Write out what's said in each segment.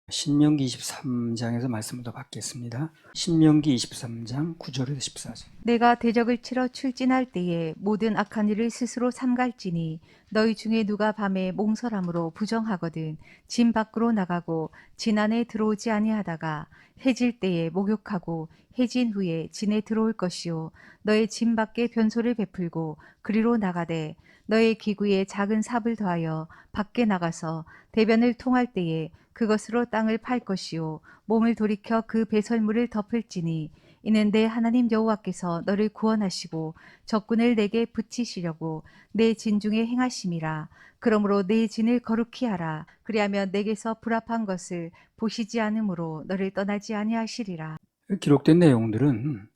신명기 23장에서 말씀을 더 받겠습니다. 신명기 23장 9절에서 14절. 내가 대적을 치러 출진할 때에 모든 악한 일을 스스로 삼갈지니 너희 중에 누가 밤에 몽설함으로 부정하거든 진 밖으로 나가고 진 안에 들어오지 아니하다가 해질 때에 목욕하고 해진 후에 진에 들어올 것이요 너의 진 밖에 변소를 베풀고 그리로 나가되 너의 기구에 작은 삽을 더하여 밖에 나가서 대변을 통할 때에 그것으로 땅을 팔 것이요 몸을 돌이켜 그 배설물을 덮을지니 이는 내 하나님 여호와께서 너를 구원하시고 적군을 내게 붙이시려고 내 진중에 행하심이라. 그러므로 내 진을 거룩히 하라. 그리하면 내게서 불합한 것을 보시지 않으므로 너를 떠나지 아니하시리라. 기록된 내용들은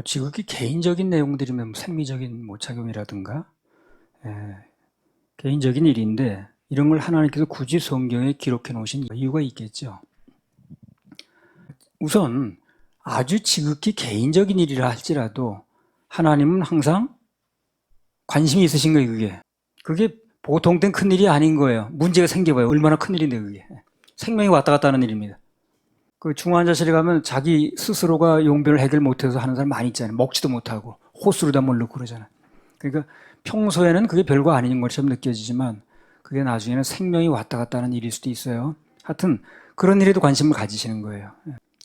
지극히 개인적인 내용들이면 생리적인 작용이라든가 개인적인 일인데 이런 걸 하나님께서 굳이 성경에 기록해 놓으신 이유가 있겠죠. 우선 아주 지극히 개인적인 일이라 할지라도 하나님은 항상 관심이 있으신 거예요. 그게 보통된 큰일이 아닌 거예요. 문제가 생겨봐요. 얼마나 큰일인데 그게. 생명이 왔다 갔다 하는 일입니다. 그 중환자실에 가면 자기 스스로가 용변을 해결 못해서 하는 사람 많이 있잖아요. 먹지도 못하고 호수로다 뭘 넣고 그러잖아요. 그러니까 평소에는 그게 별거 아닌 것처럼 느껴지지만 그게 나중에는 생명이 왔다 갔다 하는 일일 수도 있어요. 하여튼 그런 일에도 관심을 가지시는 거예요.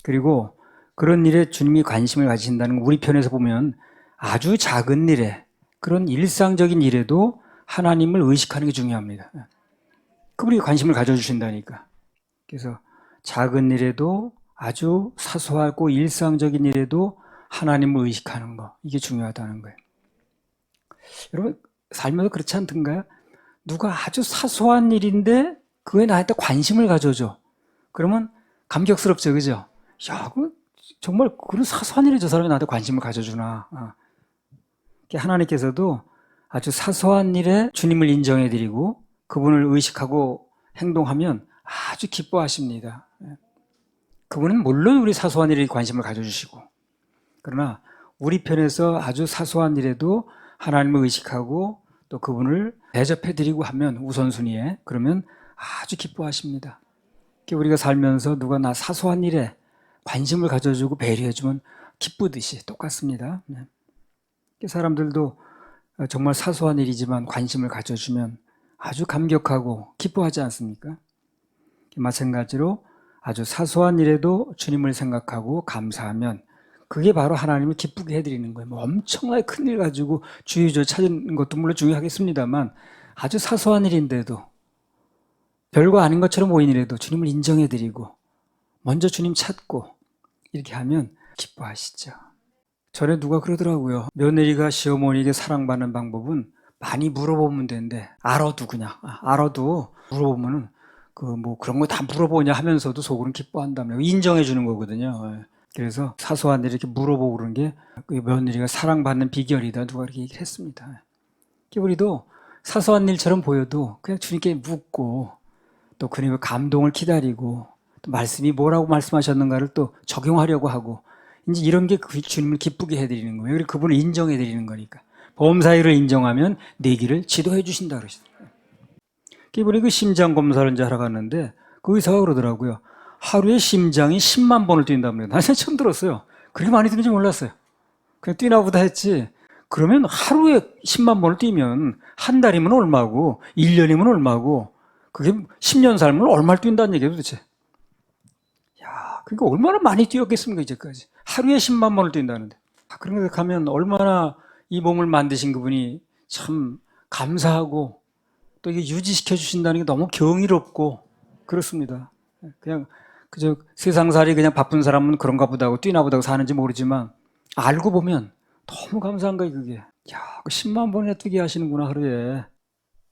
그리고 그런 일에 주님이 관심을 가지신다는 건 우리 편에서 보면 아주 작은 일에 그런 일상적인 일에도 하나님을 의식하는 게 중요합니다. 그분이 관심을 가져주신다니까. 그래서 작은 일에도 아주 사소하고 일상적인 일에도 하나님을 의식하는 거, 이게 중요하다는 거예요. 여러분 살면서 그렇지 않던가요? 누가 아주 사소한 일인데 그거에 나한테 관심을 가져줘. 그러면 감격스럽죠, 그죠? 야, 정말 그런 사소한 일에 저 사람이 나한테 관심을 가져주나. 하나님께서도 아주 사소한 일에 주님을 인정해드리고 그분을 의식하고 행동하면 아주 기뻐하십니다. 그분은 물론 우리 사소한 일에 관심을 가져주시고, 그러나 우리 편에서 아주 사소한 일에도 하나님을 의식하고 또 그분을 대접해드리고 하면 우선순위에, 그러면 아주 기뻐하십니다. 우리가 살면서 누가 나 사소한 일에 관심을 가져주고 배려해주면 기쁘듯이 똑같습니다. 사람들도 정말 사소한 일이지만 관심을 가져주면 아주 감격하고 기뻐하지 않습니까? 마찬가지로 아주 사소한 일에도 주님을 생각하고 감사하면 그게 바로 하나님을 기쁘게 해드리는 거예요. 엄청나게 큰 일 가지고 주의조 찾는 것도 물론 중요하겠습니다만 아주 사소한 일인데도 별거 아닌 것처럼 보이는 일에도 주님을 인정해드리고 먼저 주님 찾고 이렇게 하면 기뻐하시죠. 전에 누가 그러더라고요. 며느리가 시어머니에게 사랑받는 방법은 많이 물어보면 되는데 알아도 그냥 알아도 물어보면은 그런 거 다 물어보냐 하면서도 속으로는 기뻐한다며 인정해 주는 거거든요. 그래서 사소한 일 이렇게 물어보고 그런 게 며느리가 사랑받는 비결이다 누가 그렇게 얘기를 했습니다. 우리도 사소한 일처럼 보여도 그냥 주님께 묻고 또 그님의 감동을 기다리고 또 말씀이 뭐라고 말씀하셨는가를 또 적용하려고 하고 이제 이런 게 주님을 기쁘게 해드리는 거예요. 그리고 그분을 인정해드리는 거니까. 범사일을 인정하면 내 길을 지도해 주신다 그러시더라고요. 이번에 그 심장 검사를 이제 하러 갔는데 그 의사가 그러더라고요. 하루에 심장이 10만 번을 뛴답니다. 난 처음 들었어요. 그렇게 많이 뛰는지 몰랐어요. 그냥 뛰나 보다 했지. 그러면 하루에 10만 번을 뛰면 한 달이면 얼마고 1년이면 얼마고 그게 10년 살면 얼마를 뛴다는 얘기예요 도대체. 그러니까 얼마나 많이 뛰었겠습니까 이제까지. 하루에 10만 번을 뛴다는데. 그런 데 가면 얼마나 이 몸을 만드신 그분이 참 감사하고 또 이게 유지시켜 주신다는 게 너무 경이롭고 그렇습니다. 그냥 그저 세상살이 그냥 바쁜 사람은 그런가 보다 하고 뛰나 보다 하고 사는지 모르지만 알고 보면 너무 감사한 거예요 그게. 그 10만 번이나 뛰게 하시는구나 하루에.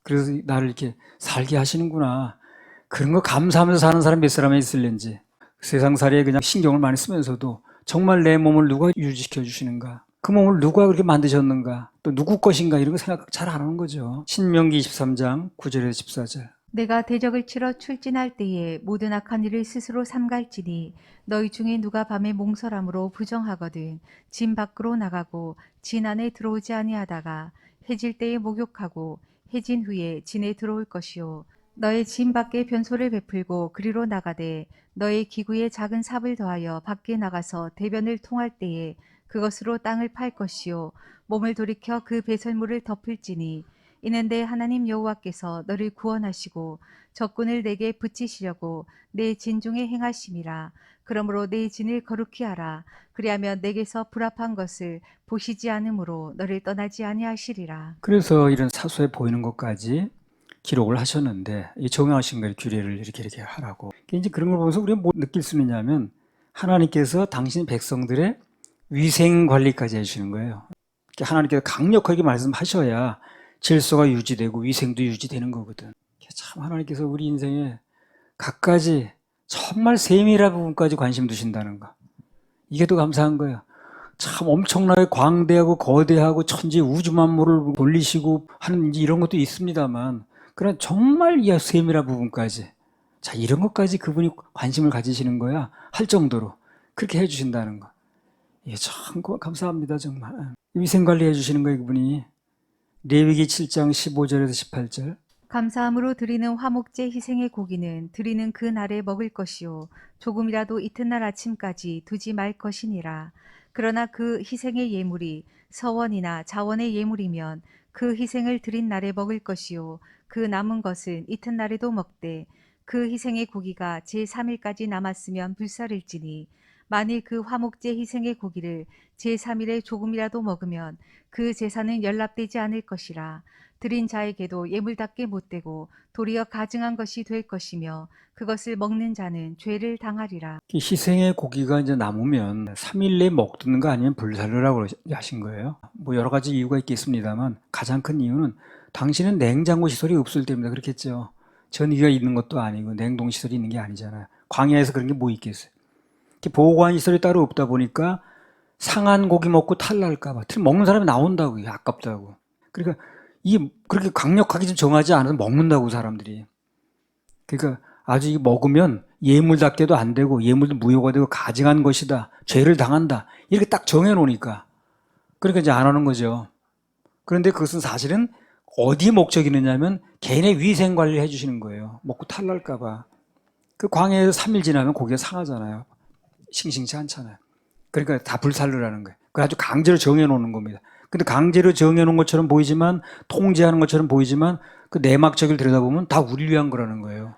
그래서 나를 이렇게 살게 하시는구나. 그런 거 감사하면서 사는 사람 몇 사람이 있을는지. 세상살이에 그냥 신경을 많이 쓰면서도 정말 내 몸을 누가 유지시켜 주시는가, 그 몸을 누가 그렇게 만드셨는가, 또 누구 것인가 이런 거 생각 잘 안 하는 거죠. 신명기 23장 9절에서 14절. 내가 대적을 치러 출진할 때에 모든 악한 일을 스스로 삼갈지니 너희 중에 누가 밤에 몽설함으로 부정하거든 진 밖으로 나가고 진 안에 들어오지 아니하다가 해질 때에 목욕하고 해진 후에 진에 들어올 것이요 너의 진 밖에 변소를 베풀고 그리로 나가되 너의 기구에 작은 삽을 더하여 밖에 나가서 대변을 통할 때에 그것으로 땅을 팔 것이요 몸을 돌이켜 그 배설물을 덮을지니 이는 내 하나님 여호와께서 너를 구원하시고 적군을 내게 붙이시려고 내 진 중에 행하심이라. 그러므로 내 진을 거룩히 하라. 그리하면 내게서 불합한 것을 보시지 않으므로 너를 떠나지 아니하시리라. 그래서 이런 사소해 보이는 것까지 기록을 하셨는데 이 정형하신 거예요. 규례를 이렇게 하라고. 이제 그런 걸 보면서 우리가 뭐 느낄 수 있냐면 하나님께서 당신 백성들의 위생 관리까지 해주시는 거예요. 하나님께서 강력하게 말씀하셔야 질서가 유지되고 위생도 유지되는 거거든. 참 하나님께서 우리 인생에 갖가지 정말 세밀한 부분까지 관심 두신다는 거. 이게 더 감사한 거예요. 참 엄청나게 광대하고 거대하고 천지 우주 만물을 돌리시고 하는 이런 것도 있습니다만 그런 정말 이 세밀한 부분까지 자 이런 것까지 그분이 관심을 가지시는 거야 할 정도로 그렇게 해주신다는 거. 이게 참 감사합니다 정말. 위생관리 해주시는 거예요 그분이. 레위기 7장 15절에서 18절. 감사함으로 드리는 화목제 희생의 고기는 드리는 그 날에 먹을 것이요 조금이라도 이튿날 아침까지 두지 말 것이니라. 그러나 그 희생의 예물이 서원이나 자원의 예물이면 그 희생을 드린 날에 먹을 것이요 그 남은 것은 이튿날에도 먹되 그 희생의 고기가 제3일까지 남았으면 불살일지니 만일 그 화목제 희생의 고기를 제3일에 조금이라도 먹으면 그 제사는 연락되지 않을 것이라. 드린 자에게도 예물답게 못되고 도리어 가증한 것이 될 것이며 그것을 먹는 자는 죄를 당하리라. 희생의 고기가 이제 남으면 3일 내에 먹는 거 아니면 불살르라고 하신 거예요. 뭐 여러 가지 이유가 있겠습니다만 가장 큰 이유는 당신은 냉장고 시설이 없을 때입니다. 그렇겠죠. 전기가 있는 것도 아니고 냉동 시설이 있는 게 아니잖아요. 광야에서 그런 게 뭐 있겠어요. 보관 시설이 따로 없다 보니까 상한 고기 먹고 탈날까 봐. 먹는 사람이 나온다고. 아깝다고. 그러니까 이게 그렇게 강력하게 좀 정하지 않아도 먹는다고 사람들이. 그러니까 아주 이 먹으면 예물답게도 안 되고 예물도 무효가 되고 가증한 것이다. 죄를 당한다. 이렇게 딱 정해놓으니까. 그러니까 이제 안 하는 거죠. 그런데 그것은 사실은 어디에 목적이 있느냐면 개인의 위생 관리를 해주시는 거예요. 먹고 탈날까 봐. 그 광야에서 3일 지나면 고기가 상하잖아요. 싱싱치 않잖아요. 그러니까 다 불살르라는 거예요. 그걸 아주 강제로 정해놓는 겁니다. 근데 강제로 정해놓은 것처럼 보이지만 통제하는 것처럼 보이지만 그 내막적을 들여다보면 다 우리를 위한 거라는 거예요.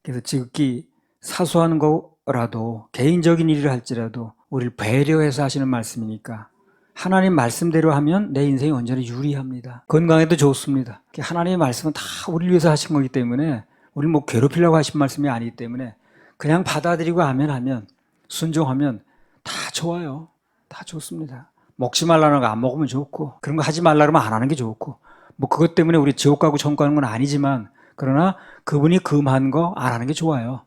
그래서 지극히 사소한 거라도 개인적인 일을 할지라도 우리를 배려해서 하시는 말씀이니까 하나님 말씀대로 하면 내 인생이 언제나 유리합니다. 건강에도 좋습니다. 하나님의 말씀은 다 우리를 위해서 하신 거기 때문에 우리를 뭐 괴롭히려고 하신 말씀이 아니기 때문에 그냥 받아들이고 하면 순종하면 다 좋아요. 다 좋습니다. 먹지 말라는 거 안 먹으면 좋고 그런 거 하지 말라 그러면 안 하는 게 좋고 뭐 그것 때문에 우리 지옥 가고 천국 가는 건 아니지만 그러나 그분이 금한 거 안 하는 게 좋아요.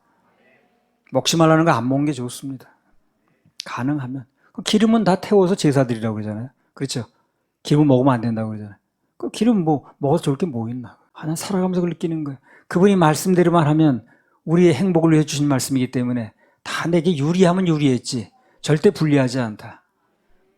먹지 말라는 거 안 먹는 게 좋습니다. 가능하면. 기름은 다 태워서 제사 드리라고 그러잖아요. 그렇죠? 기름 먹으면 안 된다고 그러잖아요. 그 기름 뭐 먹어서 좋을 게 뭐 있나. 하나 살아가면서 그걸 느끼는 거예요. 그분이 말씀대로만 하면 우리의 행복을 위해 주신 말씀이기 때문에 다 내게 유리하면 유리했지 절대 불리하지 않다.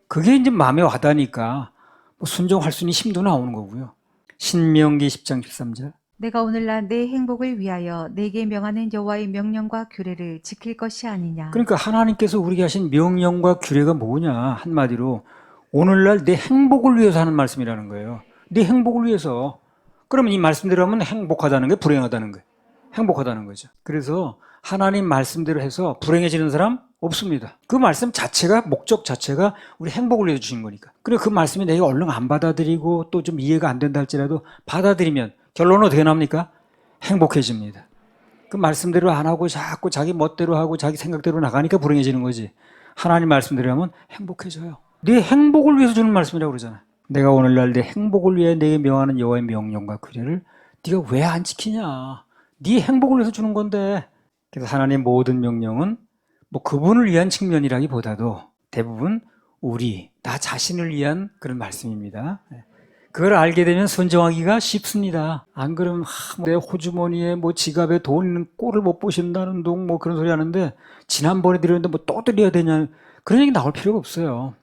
그게 이제 마음에 와닿으니까 뭐 순종할 수 있는 힘도 나오는 거고요. 신명기 10장 13절. 내가 오늘날 내 행복을 위하여 내게 명하는 여호와의 명령과 규례를 지킬 것이 아니냐. 그러니까 하나님께서 우리에게 하신 명령과 규례가 뭐냐 한마디로 오늘날 내 행복을 위해서 하는 말씀이라는 거예요. 내 행복을 위해서. 그러면 이 말씀대로 하면 행복하다는 게 불행하다는 거예요. 행복하다는 거죠. 그래서 하나님 말씀대로 해서 불행해지는 사람 없습니다. 그 말씀 자체가 목적 자체가 우리 행복을 위해 주신 거니까. 그리고 그 말씀이 내가 얼른 안 받아들이고 또 좀 이해가 안 된다 할지라도 받아들이면 결론은 어떻게 납니까? 행복해집니다. 그 말씀대로 안 하고 자꾸 자기 멋대로 하고 자기 생각대로 나가니까 불행해지는 거지. 하나님 말씀대로 하면 행복해져요. 네 행복을 위해서 주는 말씀이라고 그러잖아요. 내가 오늘날 내 행복을 위해 내게 명하는 여호와의 명령과 규례를 네가 왜 안 지키냐. 네 행복을 위해서 주는 건데. 그래서 하나님의 모든 명령은 뭐 그분을 위한 측면이라기보다도 대부분 나 자신을 위한 그런 말씀입니다. 그걸 알게 되면 선정하기가 쉽습니다. 안 그러면 내 호주머니에 뭐 지갑에 돈 꼴을 못 보신다는 둥 뭐 그런 소리 하는데 지난번에 드렸는데 뭐 또 드려야 되냐 그런 얘기 나올 필요가 없어요.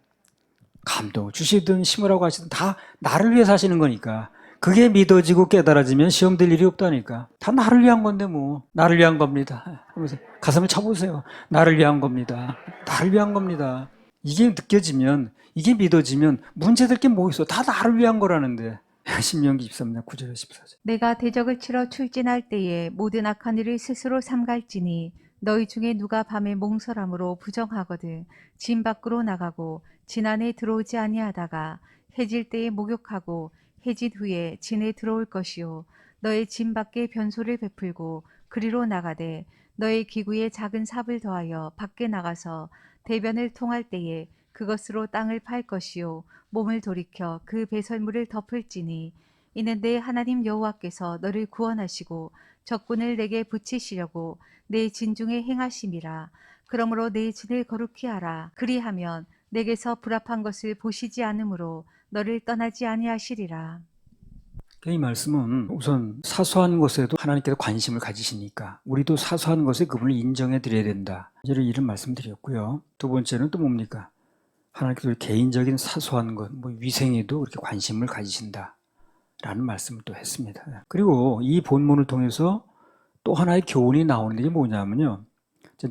감동 주시든 심으라고 하시든 다 나를 위해서 하시는 거니까 그게 믿어지고 깨달아지면 시험 될 일이 없다니까. 다 나를 위한 건데 뭐. 나를 위한 겁니다. 그러면서 가슴을 쳐보세요. 나를 위한 겁니다. 나를 위한 겁니다. 이게 느껴지면, 이게 믿어지면 문제될 게 뭐 있어. 다 나를 위한 거라는데. 신명기 23장 9절에 14절. 내가 대적을 치러 출진할 때에 모든 악한 일을 스스로 삼갈지니 너희 중에 누가 밤에 몽설함으로 부정하거든 진 밖으로 나가고 진 안에 들어오지 아니하다가 해질 때에 목욕하고 해질 후에 진에 들어올 것이요 너의 진 밖에 변소를 베풀고 그리로 나가되 너의 기구에 작은 삽을 더하여 밖에 나가서 대변을 통할 때에 그것으로 땅을 팔 것이요 몸을 돌이켜 그 배설물을 덮을지니 이는 내 하나님 여호와께서 너를 구원하시고 적군을 내게 붙이시려고 내 진중에 행하심이라. 그러므로 내 진을 거룩히 하라. 그리하면 내게서 불합한 것을 보시지 않으므로 너를 떠나지 아니하시리라. 이 말씀은 우선 사소한 것에도 하나님께서 관심을 가지시니까 우리도 사소한 것에 그분을 인정해 드려야 된다. 이런 말씀드렸고요. 두 번째는 또 뭡니까? 하나님께서 우리 개인적인 사소한 것, 뭐 위생에도 그렇게 관심을 가지신다. 라는 말씀을 또 했습니다. 그리고 이 본문을 통해서 또 하나의 교훈이 나오는 게 뭐냐면요.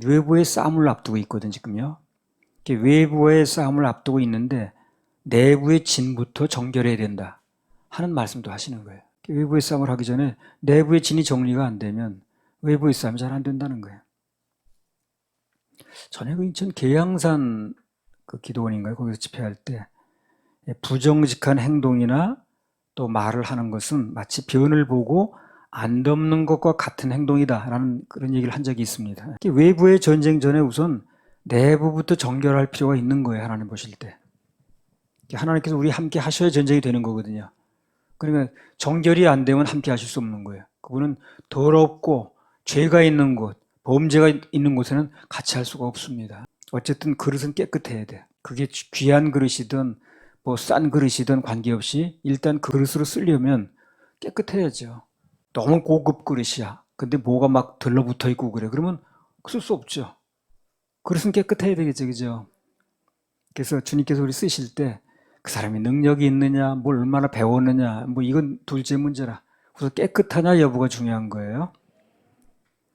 외부의 싸움을 앞두고 있거든요, 지금요. 외부의 싸움을 앞두고 있는데 내부의 진부터 정결해야 된다 하는 말씀도 하시는 거예요. 외부의 싸움을 하기 전에 내부의 진이 정리가 안 되면 외부의 싸움이 잘 안 된다는 거예요. 전에 그 인천 계양산 그 기도원인가요? 거기서 집회할 때 부정직한 행동이나 또 말을 하는 것은 마치 변을 보고 안 덮는 것과 같은 행동이다라는 그런 얘기를 한 적이 있습니다. 외부의 전쟁 전에 우선 내부부터 정결할 필요가 있는 거예요. 하나님 보실 때. 하나님께서 우리 함께 하셔야 전쟁이 되는 거거든요. 그러니까 정결이 안 되면 함께 하실 수 없는 거예요. 그분은 더럽고 죄가 있는 곳, 범죄가 있는 곳에는 같이 할 수가 없습니다. 어쨌든 그릇은 깨끗해야 돼. 그게 귀한 그릇이든 뭐 싼 그릇이든 관계없이 일단 그 그릇으로 쓰려면 깨끗해야죠. 너무 고급 그릇이야. 근데 뭐가 막 들러붙어 있고 그래. 그러면 쓸 수 없죠. 그릇은 깨끗해야 되겠죠. 그죠? 그래서 주님께서 우리 쓰실 때 그 사람이 능력이 있느냐, 뭘 얼마나 배웠느냐, 뭐 이건 둘째 문제라. 그래서 깨끗하냐 여부가 중요한 거예요.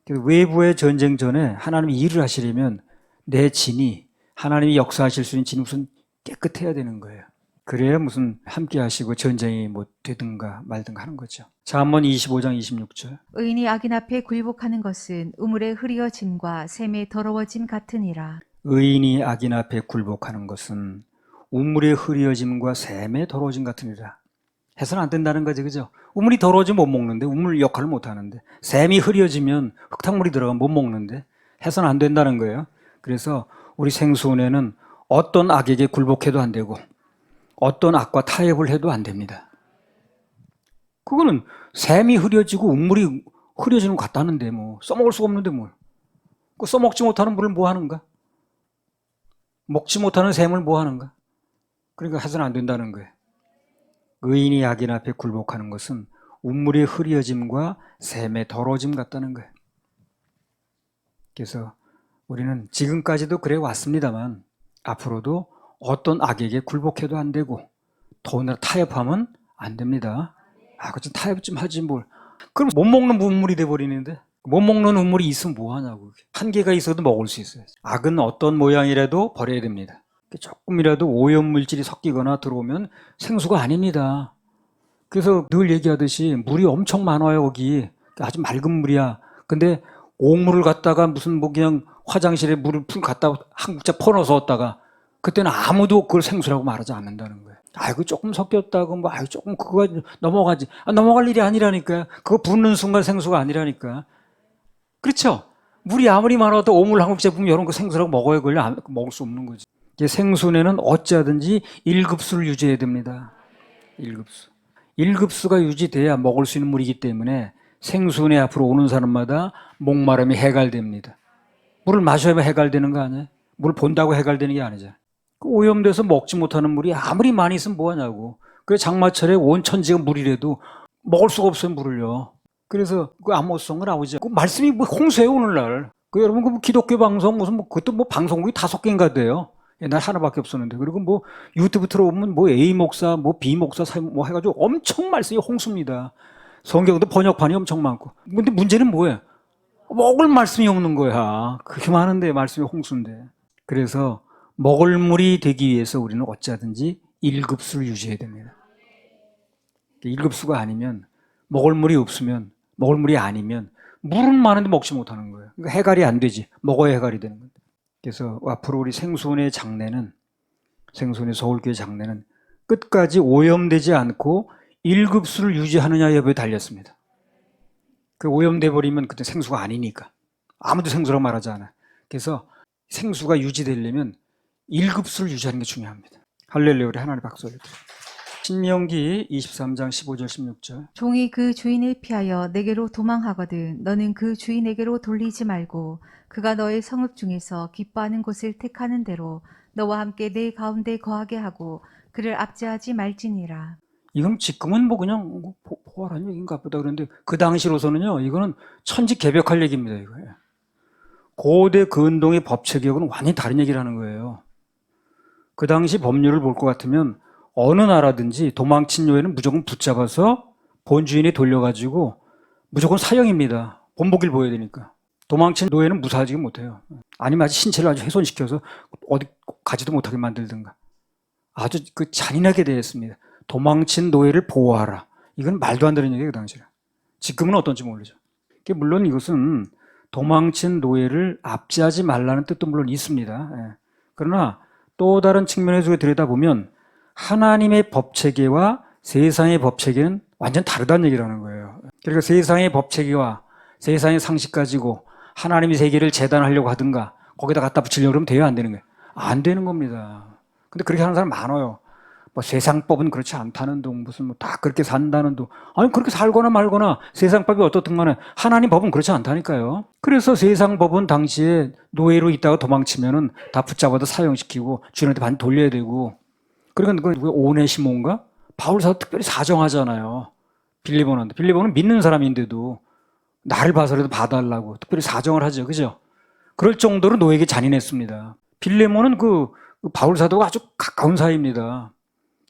그래서 외부의 전쟁 전에 하나님이 일을 하시려면 내 진이, 하나님이 역사하실 수 있는 진이 우선 깨끗해야 되는 거예요. 그래야 무슨 함께 하시고 전쟁이 뭐 되든가 말든가 하는 거죠. 잠언 25장 26절. 의인이 악인 앞에 굴복하는 것은 우물의 흐리어짐과 샘의 더러워짐 같으니라. 의인이 악인 앞에 굴복하는 것은 우물의 흐려짐과 샘의 더러워짐 같으니라. 해서는 안 된다는 거지, 그죠? 우물이 더러워지면 못 먹는데, 우물 역할을 못 하는데, 샘이 흐려지면 흙탕물이 들어가면 못 먹는데, 해서는 안 된다는 거예요. 그래서 우리 생수원에는 어떤 악에게 굴복해도 안 되고, 어떤 악과 타협을 해도 안 됩니다. 그거는 샘이 흐려지고 우물이 흐려지는 것 같다는데, 뭐, 써먹을 수가 없는데 뭘. 그 써먹지 못하는 물을 뭐 하는가? 먹지 못하는 샘을 뭐 하는가? 그러니까 해서는 안 된다는 거예요. 의인이 악인 앞에 굴복하는 것은 우물의 흐려짐과 샘의 더러짐 같다는 거예요. 그래서 우리는 지금까지도 그래 왔습니다만 앞으로도 어떤 악에게 굴복해도 안 되고 더군다나 타협하면 안 됩니다. 그좀 타협 좀 하지 뭘. 그럼 못 먹는 우물이 돼버리는데 못 먹는 우물이 있으면 뭐 하냐고. 한계가 있어도 먹을 수 있어요. 악은 어떤 모양이라도 버려야 됩니다. 조금이라도 오염물질이 섞이거나 들어오면 생수가 아닙니다. 그래서 늘 얘기하듯이 물이 엄청 많아요. 거기 아주 맑은 물이야. 근데 옥물을 갖다가 무슨 뭐 그냥 화장실에 물을 갖다 한 국자 퍼넣어서 그때는 아무도 그걸 생수라고 말하지 않는다는 거예요. 아이고 조금 섞였다고 뭐 아이고 조금 그거 넘어가지. 넘어갈 일이 아니라니까요. 그거 붓는 순간 생수가 아니라니까. 그렇죠? 물이 아무리 많아도 오물 한 국자 부으면 이런 거 생수라고 먹어야 걸려. 먹을 수 없는 거지. 생수내는 어찌하든지 1급수를 유지해야 됩니다. 1급수. 1급수가 유지돼야 먹을 수 있는 물이기 때문에 생수내 앞으로 오는 사람마다 목마름이 해갈됩니다. 물을 마셔야만 해갈되는 거 아니에요? 물 본다고 해갈되는 게 아니죠. 오염돼서 먹지 못하는 물이 아무리 많이 있으면 뭐하냐고. 그래서 장마철에 온 천지가 물이라도 먹을 수가 없어요, 물을요. 그래서 그 아모스성은 나오죠. 그 말씀이 뭐 홍수예요, 오늘날. 여러분 그 기독교 방송 무슨 그것도 방송국이 5개인가 돼요. 옛날 하나밖에 없었는데. 그리고 뭐 유튜브 들어오면 뭐 A 목사, 뭐 B 목사, 뭐 해가지고 엄청 말씀이 홍수입니다. 성경도 번역판이 엄청 많고. 근데 문제는 뭐예요? 먹을 말씀이 없는 거야. 그렇게 많은데 말씀이 홍수인데. 그래서 먹을 물이 되기 위해서 우리는 어찌하든지 1급수를 유지해야 됩니다. 1급수가 아니면 먹을 물이 없으면 먹을 물이 아니면 물은 많은데 먹지 못하는 거예요. 그러니까 해갈이 안 되지. 먹어야 해갈이 되는 거예요. 그래서 앞으로 우리 생수원의 장례는 생수원의 서울교회 장례는 끝까지 오염되지 않고 1급수를 유지하느냐 여부에 달렸습니다. 그 오염돼 버리면 그때 생수가 아니니까. 아무도 생수라고 말하지 않아요. 그래서 생수가 유지되려면 1급수를 유지하는 게 중요합니다. 할렐루야. 우리 하나님 박수 올려드립니다. 신명기 23장 15절 16절. 종이 그 주인을 피하여 내게로 도망하거든 너는 그 주인에게로 돌리지 말고 그가 너의 성읍 중에서 기뻐하는 곳을 택하는 대로 너와 함께 내 가운데 거하게 하고 그를 압제하지 말지니라. 이건 지금은 뭐 그냥 보활한 얘기인가 보다 그런데 그 당시로서는요, 이거는 천지개벽할 얘기입니다. 이거. 고대 근동의 법체계하고는 완전히 다른 얘기를 하는 거예요. 그 당시 법률을 볼 것 같으면 어느 나라든지 도망친 요인은 무조건 붙잡아서 본주인이 돌려가지고 무조건 사형입니다. 본보기를 보여야 되니까. 도망친 노예는 무사하지 못해요. 아니면 아주 신체를 아주 훼손시켜서 어디 가지도 못하게 만들든가. 아주 그 잔인하게 대했습니다. 도망친 노예를 보호하라. 이건 말도 안 되는 얘기예요, 그 당시에. 지금은 어떤지 모르죠. 물론 이것은 도망친 노예를 압제하지 말라는 뜻도 물론 있습니다. 예. 그러나 또 다른 측면에서 들여다보면 하나님의 법체계와 세상의 법체계는 완전 다르다는 얘기를 하는 거예요. 그러니까 세상의 법체계와 세상의 상식 가지고 하나님의 세계를 재단하려고 하든가 거기다 갖다 붙이려고 그러면 돼요, 안 되는 거예요? 안 되는 겁니다. 근데 그렇게 하는 사람 많아요. 뭐 세상법은 그렇지 않다는 둥, 무슨 뭐 다 그렇게 산다는 둥. 아니, 그렇게 살거나 말거나 세상법이 어떻든 간에 하나님 법은 그렇지 않다니까요. 그래서 세상 법은 당시에 노예로 있다가 도망치면은 다 붙잡아도 사형시키고 주인한테 반 돌려야 되고. 그러니까 그 오네시몬가? 바울 사도 특별히 사정하잖아요. 빌리본한테. 빌리본은 믿는 사람인데도 나를 봐서라도 봐달라고 특별히 사정을 하죠. 그죠? 그럴 정도로 노예에게 잔인했습니다. 빌레몬은 그 바울 사도가 아주 가까운 사이입니다.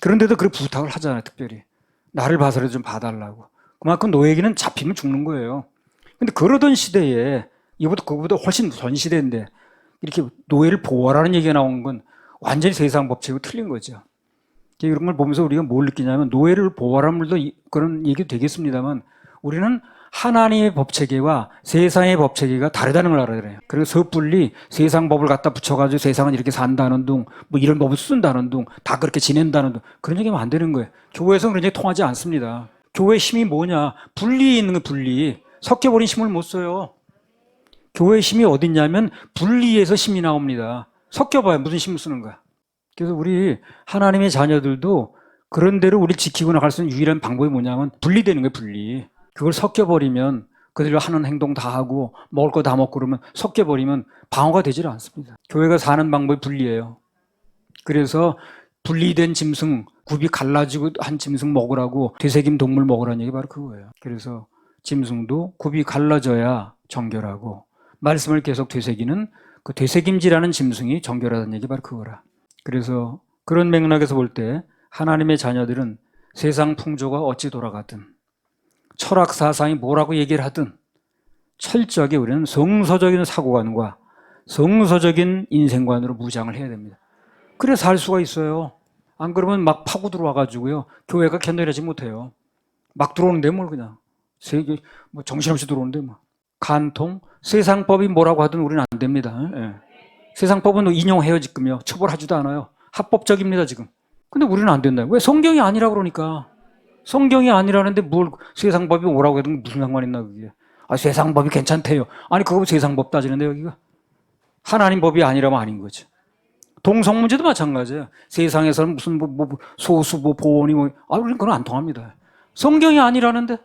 그런데도 그렇게 부탁을 하잖아요. 특별히. 나를 봐서라도 좀 봐달라고. 그만큼 노예에게는 잡히면 죽는 거예요. 근데 그러던 시대에 이보다 그보다 훨씬 전 시대인데 이렇게 노예를 보호하라는 얘기가 나온 건 완전히 세상 법칙하고 틀린 거죠. 이런 걸 보면서 우리가 뭘 느끼냐면 노예를 보호하라는 말도 그런 얘기도 되겠습니다만 우리는 하나님의 법체계와 세상의 법체계가 다르다는 걸 알아야 돼요. 그리고 섣불리 세상 법을 갖다 붙여가지고 세상은 이렇게 산다는 둥, 뭐 이런 법을 쓴다는 둥, 다 그렇게 지낸다는 둥, 그런 얘기하면 안 되는 거예요. 교회에서는 그런 얘기 통하지 않습니다. 교회의 힘이 뭐냐? 분리에 있는 거 분리. 섞여버린 힘을 못 써요. 교회의 힘이 어디 있냐면 분리해서 힘이 나옵니다. 섞여봐요. 무슨 힘을 쓰는 거야. 그래서 우리 하나님의 자녀들도 그런 대로 우리를 지키고 나갈 수 있는 유일한 방법이 뭐냐면 분리되는 거예요. 분리. 그걸 섞여버리면 그들로 하는 행동 다 하고 먹을 거 다 먹고 그러면 섞여버리면 방어가 되질 않습니다. 교회가 사는 방법이 분리예요. 그래서 분리된 짐승, 굽이 갈라지고 한 짐승 먹으라고 되새김 동물 먹으라는 얘기 바로 그거예요. 그래서 짐승도 굽이 갈라져야 정결하고 말씀을 계속 되새기는 그 되새김질하는 짐승이 정결하다는 얘기 바로 그거라. 그래서 그런 맥락에서 볼 때 하나님의 자녀들은 세상 풍조가 어찌 돌아가든 철학 사상이 뭐라고 얘기를 하든 철저하게 우리는 성서적인 사고관과 성서적인 인생관으로 무장을 해야 됩니다. 그래 살 수가 있어요. 안 그러면 막 파고 들어와가지고요. 교회가 견뎌내지 못해요. 막 들어오는데 뭘 그냥. 세계, 뭐 정신없이 들어오는데 뭐. 간통, 세상법이 뭐라고 하든 우리는 안 됩니다. 예. 세상법은 인용해요, 지금요. 처벌하지도 않아요. 합법적입니다, 지금. 근데 우리는 안 된다. 왜? 성경이 아니라 그러니까. 성경이 아니라는데 뭘 세상법이 뭐라고 해도 무슨 상관 있나 그게. 아, 세상법이 괜찮대요. 아니 그거 세상법 따지는데 여기가. 하나님 법이 아니라면 아닌 거죠. 동성 문제도 마찬가지예요. 세상에서는 무슨 소수 보원이 우리는 그건 안 통합니다. 성경이 아니라는데.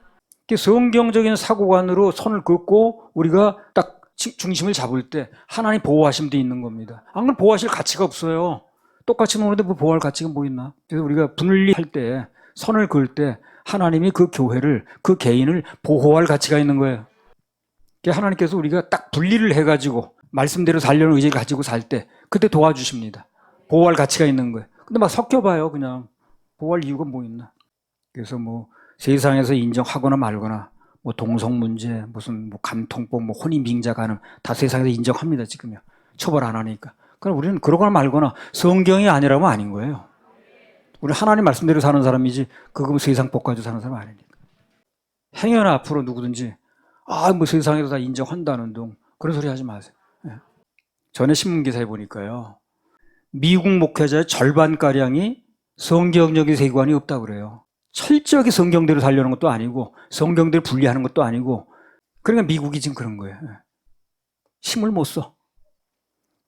성경적인 사고관으로 선을 긋고 우리가 딱 중심을 잡을 때 하나님 보호하심도 있는 겁니다. 안 그러면 보호하실 가치가 없어요. 똑같이 노는데 뭐 보호할 가치가 뭐 있나. 그래서 우리가 분리할 때 선을 그을 때 하나님이 그 교회를, 그 개인을 보호할 가치가 있는 거예요. 하나님께서 우리가 딱 분리를 해가지고 말씀대로 살려는 의지를 가지고 살 때 그때 도와주십니다. 보호할 가치가 있는 거예요. 근데 막 섞여봐요. 그냥 보호할 이유가 뭐 있나. 그래서 뭐 세상에서 인정하거나 말거나 뭐 동성 문제, 무슨 뭐 간통법, 뭐 혼인 빙자 가늠 다 세상에서 인정합니다. 지금요. 처벌 안 하니까. 그럼 우리는 그러거나 말거나 성경이 아니라면 아닌 거예요. 우리 하나님 말씀대로 사는 사람이지 그거 세상 복 가지고 사는 사람 아니니까. 행여나 앞으로 누구든지 뭐 세상에서 다 인정한다는 둥 그런 소리 하지 마세요. 전에 신문기사에 보니까요. 미국 목회자의 절반가량이 성경적인 세관이 없다고 그래요. 철저하게 성경대로 살려는 것도 아니고 성경대로 분리하는 것도 아니고 그러니까 미국이 지금 그런 거예요. 힘을 못 써.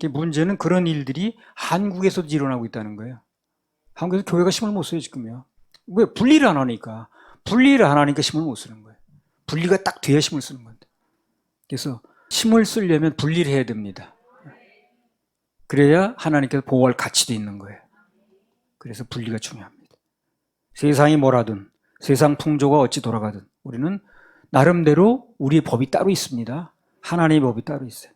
문제는 그런 일들이 한국에서도 일어나고 있다는 거예요. 한국에서 교회가 힘을 못 써요 지금요. 왜? 분리를 안 하니까. 분리를 안 하니까 힘을 못 쓰는 거예요. 분리가 딱 돼야 힘을 쓰는 건데. 그래서 힘을 쓰려면 분리를 해야 됩니다. 그래야 하나님께서 보호할 가치도 있는 거예요. 그래서 분리가 중요합니다. 세상이 뭐라든 세상 풍조가 어찌 돌아가든 우리는 나름대로 우리의 법이 따로 있습니다. 하나님의 법이 따로 있어요.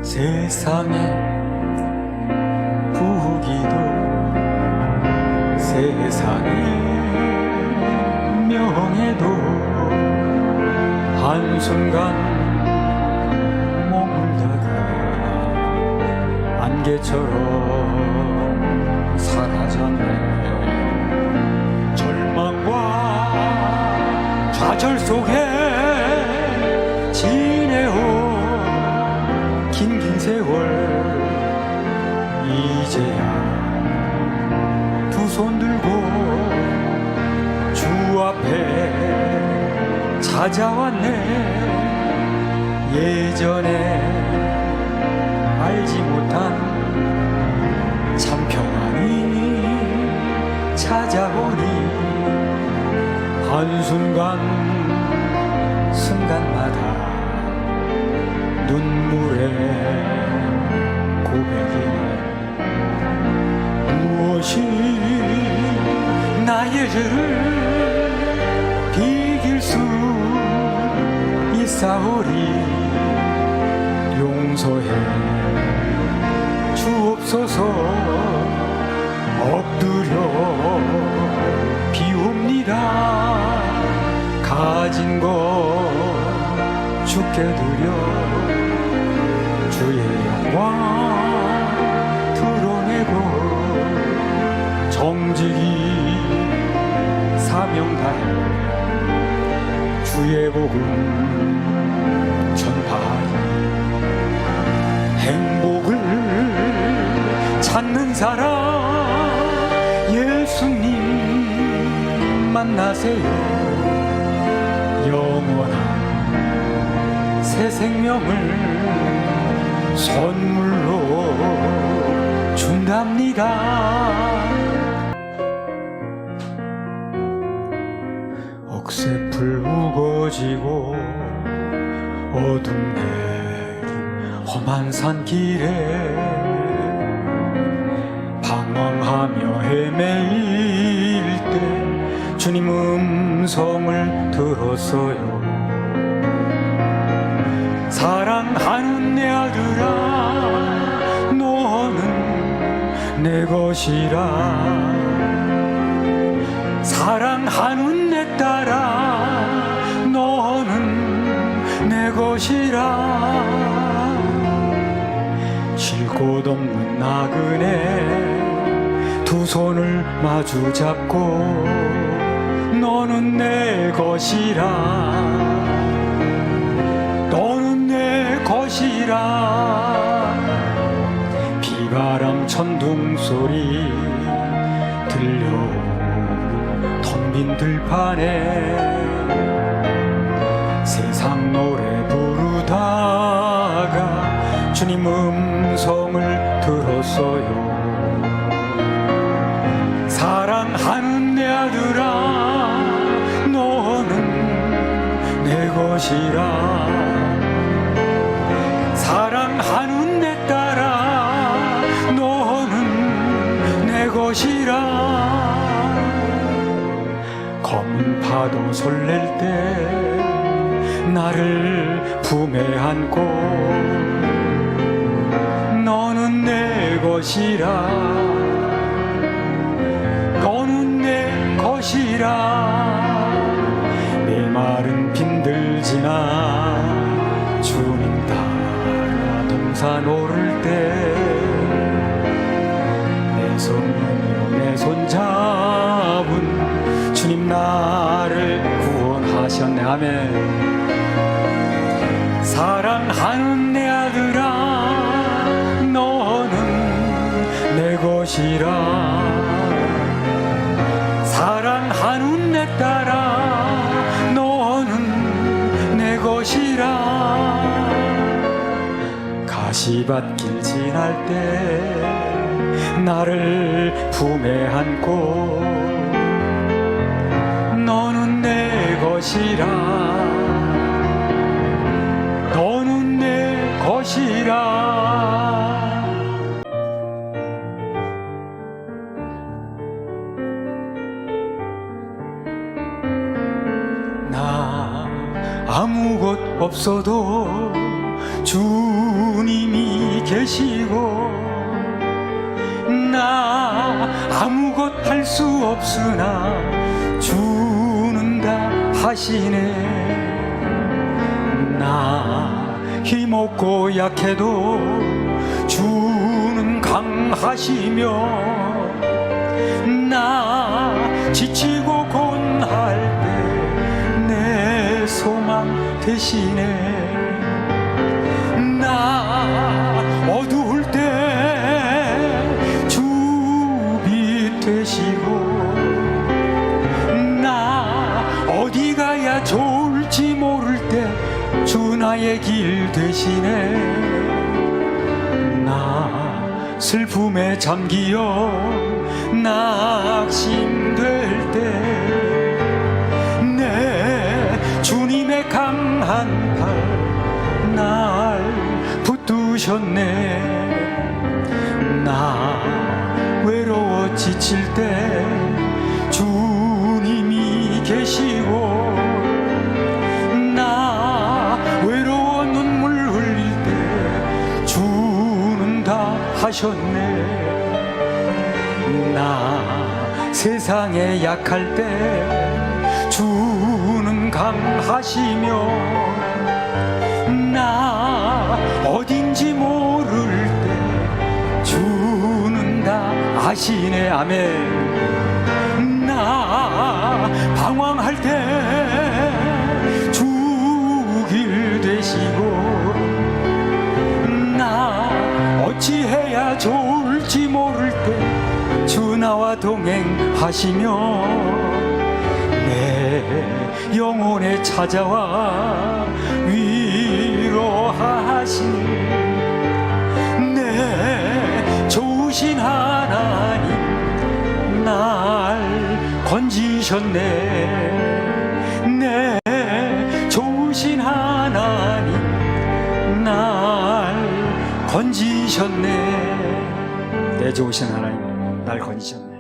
세상의 부귀도 세상의 명예도 한순간 머물다가 안개처럼 사라졌네. 절망과 좌절 속에 지내온 긴 세월 이제야 두 손 들고 주 앞에 찾아왔네. 예전에 알지 못한 참 평안이 찾아오니 한순간마다 눈물의 고백이네. 무엇이 나의 죄를 비길 수 있사오리. 용서해 주옵소서. 엎드려 비옵니다. 가진 것 주께 드려 주의 영광 드러내고 정직이 사명 다해 주의 복음 전파하리. 행복을 찾는 사람 예수님 만나세요. 영원한 새 생명을 선물로 준답니다. 억새풀 우거지고 어둠 내린 험한 산길에 방황하며 헤매일 때 주님 음성을 들었어요. 사랑하는 내 아들아 너는 내 것이라. 사랑하는 내 딸아 너는 내 것이라. 쉴 곳 없는 나그네 두 손을 마주 잡고 너는 내 것이라. 너는 내 것이라. 비바람 천둥 소리 들려 텅 빈 들판에 세상 노래 부르다가 주님 음성을 들었어요. 사랑하는 내 아들아 너는 내 것이라. 사랑하는 내 딸아 너는 내 것이라. 설렐 때 나를 품에 안고 너는 내 것이라 너는 내 것이라 메마른 빈들지나 주님 따라 동산 오를 때 내 손 잡은 주님 나를 구원하셨네. 아멘. 사랑하는 내 아들아 너는 내 것이라 사랑하는 내 딸아 너는 내 것이라 가시밭길 지날 때 나를 품에 안고 너는 내 것이라 너는 내 것이라 나 아무 것 없어도 주님이 계시고 나 아무것 할 수 없으나 주는 다 하시네. 나 힘없고 약해도 주는 강하시며 나 지치고 곤할 때 내 소망 되시네. 나 어두울 때 주빛 되시고 나 어디 가야 좋을지 모를 때 주 나의 길 되시네. 나 슬픔에 잠기어 낙심될 때 내 주님의 강한 팔 날 붙드셨네. 나 외로워 지칠 때 주님이 계시고 나 외로워 눈물 흘릴 때 주는 다 하셨네. 나 세상에 약할 때 주는 강하시며 나 어딘지 모를 때 주는 다 아시네. 아멘. 나 방황할 때 주 길 되시고 나 어찌해야 좋을지 모를 때 주 나와 동행하시며 내 영혼에 찾아와 위로하신 내 좋으신 하나님 날 건지셨네. 내 좋으신 하나님 날 건지셨네. 내 좋으신 하나님 날 건지셨네.